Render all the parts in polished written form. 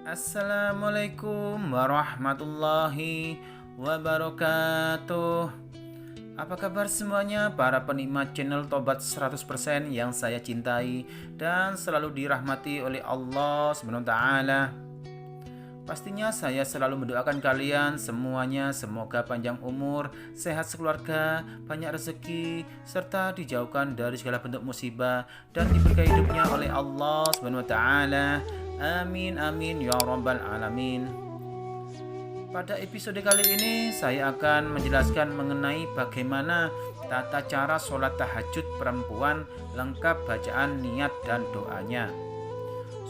Assalamualaikum warahmatullahi wabarakatuh. Apa kabar semuanya para penikmat channel Tobat 100% yang saya cintai dan selalu dirahmati oleh Allah SWT. Pastinya saya selalu mendoakan kalian semuanya semoga panjang umur, sehat sekeluarga, banyak rezeki, serta dijauhkan dari segala bentuk musibah dan diberkahi hidupnya oleh Allah SWT. Amin amin ya rabbal alamin. Pada episode kali ini saya akan menjelaskan mengenai bagaimana tata cara sholat tahajud perempuan lengkap bacaan niat dan doanya.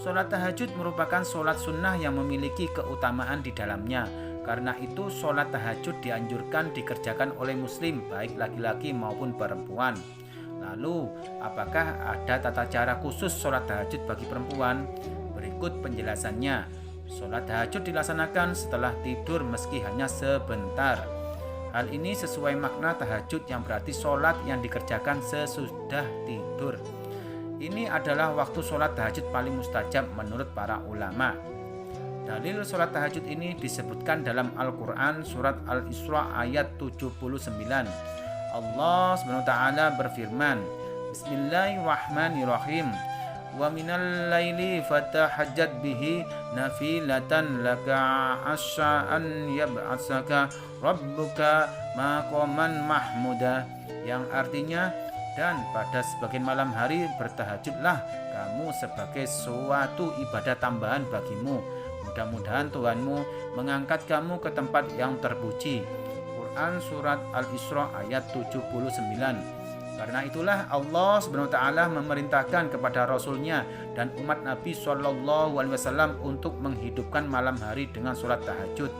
Sholat tahajud merupakan sholat sunnah yang memiliki keutamaan di dalamnya. Karena itu sholat tahajud dianjurkan dikerjakan oleh muslim baik laki-laki maupun perempuan. Lalu, apakah ada tata cara khusus sholat tahajud bagi perempuan? Berikut penjelasannya. Sholat tahajud dilaksanakan setelah tidur meski hanya sebentar. Hal ini sesuai makna tahajud yang berarti sholat yang dikerjakan sesudah tidur. Ini adalah waktu sholat tahajud paling mustajab menurut para ulama. Dalil sholat tahajud ini disebutkan dalam Al-Quran surat Al-Isra ayat 79. Allah SWT berfirman, Bismillahirrahmanirrahim. Wa minal laili fatahajjat bihi nafilatan laka asya'an yab'asaka rabbuka maqaman mahmuda, yang artinya, dan pada sebagian malam hari bertahajudlah kamu sebagai suatu ibadah tambahan bagimu. Mudah-mudahan Tuhanmu mengangkat kamu ke tempat yang terpuji. Quran surat Al-Isra ayat 79. Karena itulah Allah SWT memerintahkan kepada Rasulnya dan umat Nabi SAW untuk menghidupkan malam hari dengan sholat tahajud.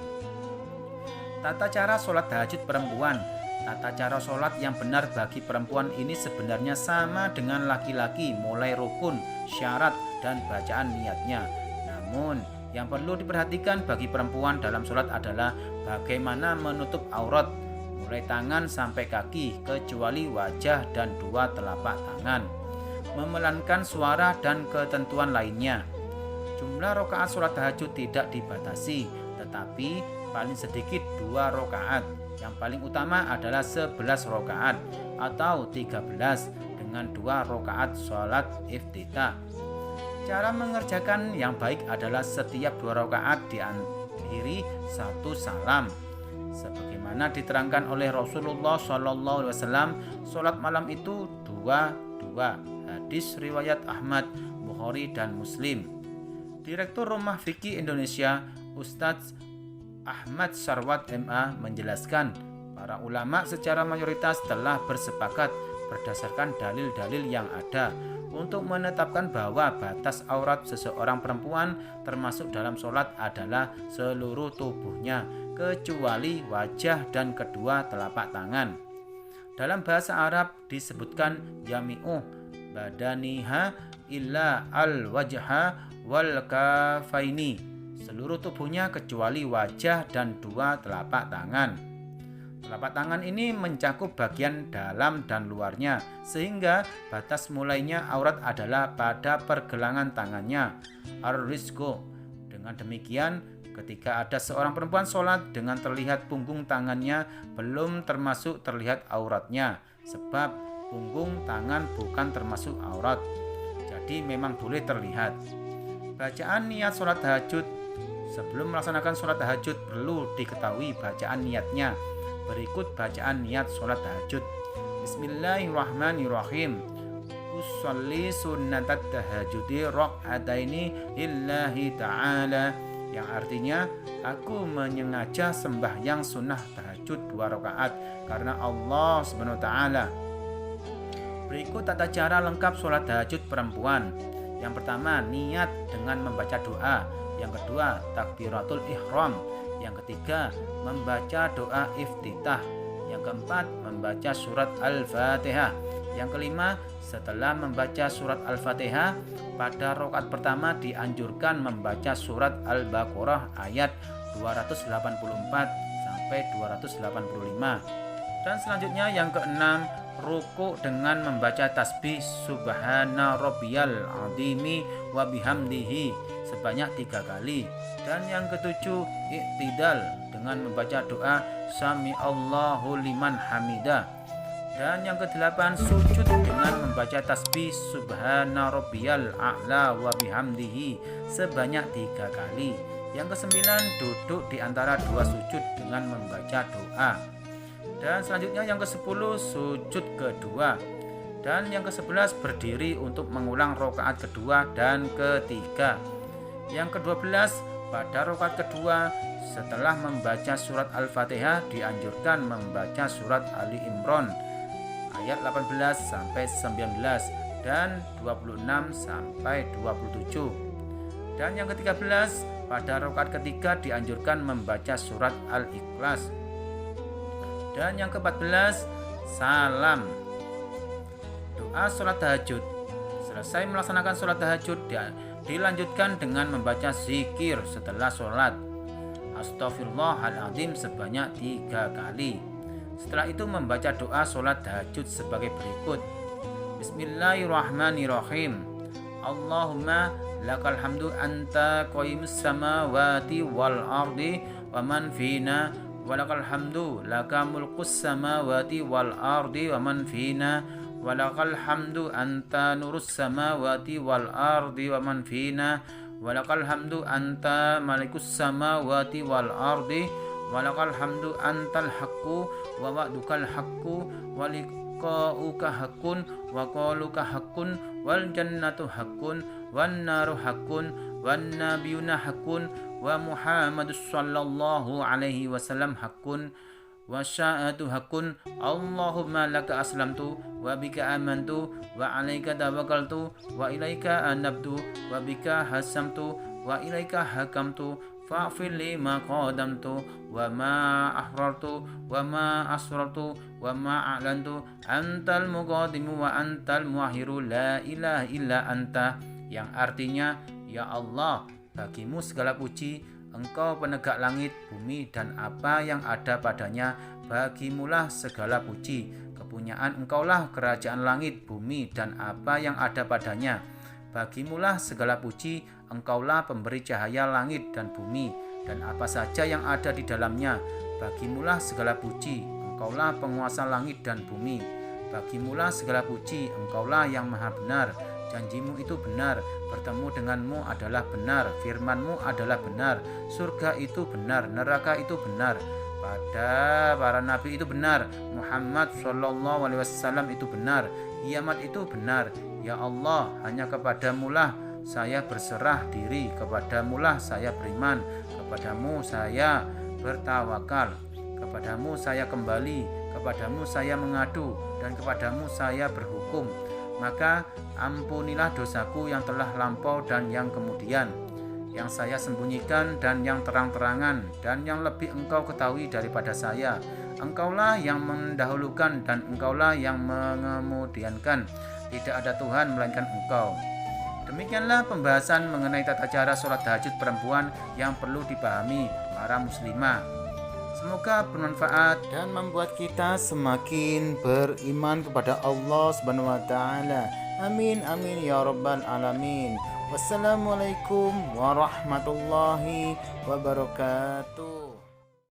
Tata cara sholat tahajud perempuan. Tata cara sholat yang benar bagi perempuan ini sebenarnya sama dengan laki-laki, mulai rukun, syarat, dan bacaan niatnya. Namun, yang perlu diperhatikan bagi perempuan dalam sholat adalah bagaimana menutup aurat, mulai tangan sampai kaki, kecuali wajah dan dua telapak tangan. Memelankan suara dan ketentuan lainnya. Jumlah rakaat sholat tahajud tidak dibatasi, tetapi paling sedikit 2 rakaat. Yang paling utama adalah 11 rakaat atau 13 dengan 2 rakaat sholat iftitah. Cara mengerjakan yang baik adalah setiap 2 rakaat diakhiri 1 salam. Sebagaimana diterangkan oleh Rasulullah SAW, sholat malam itu 2-2. Hadis riwayat Ahmad, Bukhari, dan Muslim. Direktur Rumah Fikih Indonesia, Ustadz Ahmad Sarwat MA menjelaskan, para ulama secara mayoritas telah bersepakat berdasarkan dalil-dalil yang ada untuk menetapkan bahwa batas aurat seseorang perempuan termasuk dalam sholat adalah seluruh tubuhnya kecuali wajah dan kedua telapak tangan. Dalam bahasa Arab disebutkan yami'u badaniha illa al-wajha wal kafaini, seluruh tubuhnya kecuali wajah dan dua telapak tangan. Telapak tangan ini mencakup bagian dalam dan luarnya, sehingga batas mulainya aurat adalah pada pergelangan tangannya, ar-rizqu. Dengan demikian, ketika ada seorang perempuan sholat dengan terlihat punggung tangannya, belum termasuk terlihat auratnya, sebab punggung tangan bukan termasuk aurat. Jadi memang boleh terlihat. Bacaan niat sholat tahajud. Sebelum melaksanakan sholat tahajud perlu diketahui bacaan niatnya. Berikut bacaan niat sholat tahajud. Bismillahirrahmanirrahim. Usolli sunnatat tahajudi raq'ataini lillahi ta'ala, yang artinya aku menyengaja sembahyang sunnah tahajud 2 rakaat karena Allah SWT. Berikut tata cara lengkap sholat tahajud perempuan. Yang pertama, niat dengan membaca doa. Yang kedua, takbiratul ihram. Yang ketiga, membaca doa iftitah. Yang keempat, membaca surat Al-Fatihah. Yang kelima, setelah membaca surat Al-Fatihah, pada rakaat pertama dianjurkan membaca surat Al-Baqarah ayat 284 sampai 285. Dan selanjutnya yang keenam, ruku dengan membaca tasbih subhana rabbiyal azimi wa bihamdihi. sebanyak 3 kali. Dan yang ketujuh, iktidal dengan membaca doa Sami Allahu liman hamidah. Dan yang kedelapan, sujud dengan membaca tasbih Subhana Rabbiyal A'la wa bihamdihi sebanyak 3 kali. Yang kesembilan, duduk di antara 2 sujud dengan membaca doa. Dan selanjutnya yang ke-10, sujud kedua. Dan yang ke-11, berdiri untuk mengulang rakaat kedua dan ketiga. Yang ke-12, pada rakaat kedua setelah membaca surat Al-Fatihah dianjurkan membaca surat Ali Imran ayat 18 sampai 19 dan 26 sampai 27. Dan yang ke-13, pada rakaat ketiga dianjurkan membaca surat Al-Ikhlas. Dan yang ke-14, salam. Doa sholat tahajud. Selesai melaksanakan sholat tahajud, dilanjutkan dengan membaca zikir setelah sholat. Astaghfirullahaladzim sebanyak 3 kali. Setelah itu membaca doa sholat tahajud sebagai berikut. Bismillahirrahmanirrahim. Allahumma lakal hamdu anta qaimus samawati wal ardi wa man fina walakal hamdu laka mulkus samawati wal ardi wa man fina walakal hamdu anta nurus samawati wal ardi wa man fina walakal hamdu anta malikus samawati wal ardi walakal hamdu antal haqqu wa wa'dukal haqqu wa liqa'uka haqqun wa qaluka haqqun wal jannatu haqqun wan naru haqqun wan nabiyuna haqqun wa Muhammadus sallallahu alaihi wasallam haqqun wa sya'atu haqqun. Allahumma laka aslamtu wa bika amantu wa alaika tawakkaltu wa ilaika anabtu wa bika hasamtu wa ilaika hakamtu fa'fir li ma qadamtu wa ma ahrartu wa ma asrartu wa ma a'lantu antal muqaddimu wa antal muakhiru la ilaha illa anta, yang artinya, ya Allah, bagimu segala puji, Engkau penegak langit, bumi dan apa yang ada padanya, bagimulah segala puji, kepunyaan Engkaulah kerajaan langit, bumi dan apa yang ada padanya, bagimulah segala puji, Engkaulah pemberi cahaya langit dan bumi dan apa saja yang ada di dalamnya, bagimulah segala puji, Engkaulah penguasa langit dan bumi, bagimulah segala puji, Engkaulah yang maha benar, janjimu itu benar, bertemu denganmu adalah benar, firmanmu adalah benar, surga itu benar, neraka itu benar, pada para nabi itu benar, Muhammad sallallahu alaihi wasallam itu benar, kiamat itu benar. Ya Allah, hanya kepadamulah saya berserah diri, kepadamulah saya beriman, kepadamu saya bertawakal, kepadamu saya kembali, kepadamu saya mengadu, dan kepadamu saya berhukum. Maka ampunilah dosaku yang telah lampau dan yang kemudian, yang saya sembunyikan dan yang terang-terangan, dan yang lebih Engkau ketahui daripada saya. Engkaulah yang mendahulukan dan Engkaulah yang mengemudiankan. Tidak ada Tuhan melainkan Engkau. Demikianlah pembahasan mengenai tata cara sholat tahajud perempuan yang perlu dipahami para muslimah. Semoga bermanfaat dan membuat kita semakin beriman kepada Allah Subhanahu wa taala. Amin amin ya rabbal alamin. Wassalamualaikum warahmatullahi wabarakatuh.